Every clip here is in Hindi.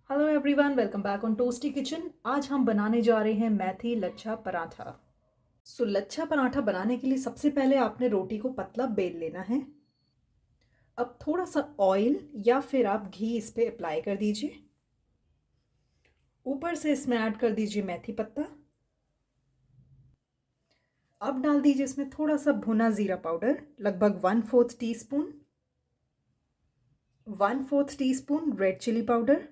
Hello everyone, welcome back on toasty kitchen. आज हम बनाने जा रहे हैं मेथी लच्छा पराठा। लच्छा पराठा बनाने के लिए सबसे पहले आपने रोटी को पतला बेल लेना है। अब थोड़ा सा ऑयल या फिर आप घी इस पे अप्लाई कर दीजिए। ऊपर से इसमें ऐड कर दीजिए मेथी पत्ता। अब डाल दीजिए इसमें थोड़ा सा भुना ज़ीरा पाउडर, लगभग 1/4 teaspoon, 1/4 teaspoon red chili powder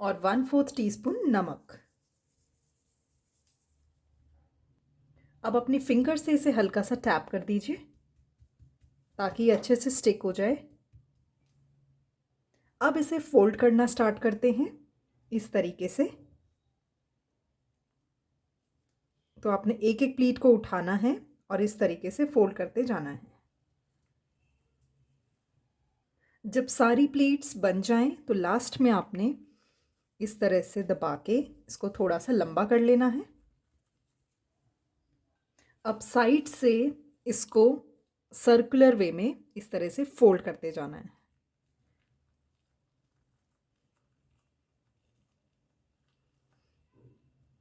और 1/4 टीस्पून नमक। अब अपनी फिंगर से इसे हल्का सा टैप कर दीजिए ताकि ये अच्छे से स्टिक हो जाए। अब इसे फोल्ड करना स्टार्ट करते हैं इस तरीके से। तो आपने एक एक प्लीट को उठाना है और इस तरीके से फोल्ड करते जाना है। जब सारी प्लीट्स बन जाएं तो लास्ट में आपने इस तरह से दबा के इसको थोड़ा सा लंबा कर लेना है। अब साइड से इसको सर्कुलर वे में इस तरह से फोल्ड करते जाना है।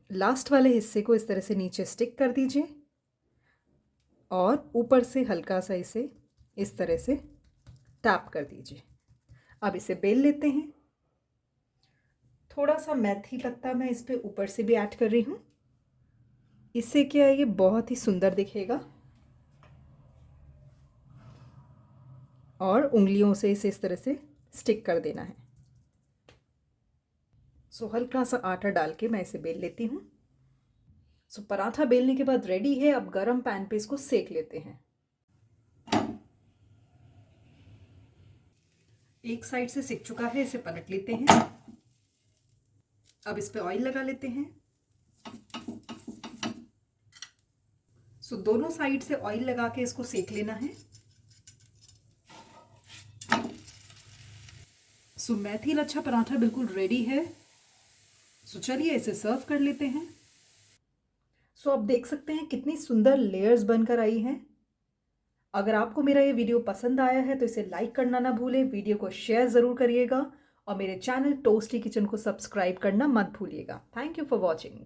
लास्ट वाले हिस्से को इस तरह से नीचे स्टिक कर दीजिए और ऊपर से हल्का सा इसे इस तरह से टैप कर दीजिए। अब इसे बेल लेते हैं। थोड़ा सा मेथी पत्ता मैं इस पे ऊपर से भी ऐड कर रही हूँ। इससे क्या है, ये बहुत ही सुंदर दिखेगा। और उंगलियों से इसे इस तरह से स्टिक कर देना है। हल्का सा आटा डाल के मैं इसे बेल लेती हूँ। पराठा बेलने के बाद रेडी है। अब गरम पैन पे इसको सेक लेते हैं। एक साइड से सिक चुका है, इसे पलट लेते हैं। अब इस पे ऑयल लगा लेते हैं। दोनों साइड से ऑयल लगा के इसको सेक लेना है। मेथी लच्छा पराठा बिल्कुल रेडी है। चलिए इसे सर्व कर लेते हैं। आप देख सकते हैं कितनी सुंदर लेयर्स बनकर आई हैं। अगर आपको मेरा ये वीडियो पसंद आया है तो इसे लाइक करना ना भूलें, वीडियो को शेयर ज़रूर करिएगा और मेरे चैनल टोस्टी किचन को सब्सक्राइब करना मत भूलिएगा। Thank you for watching.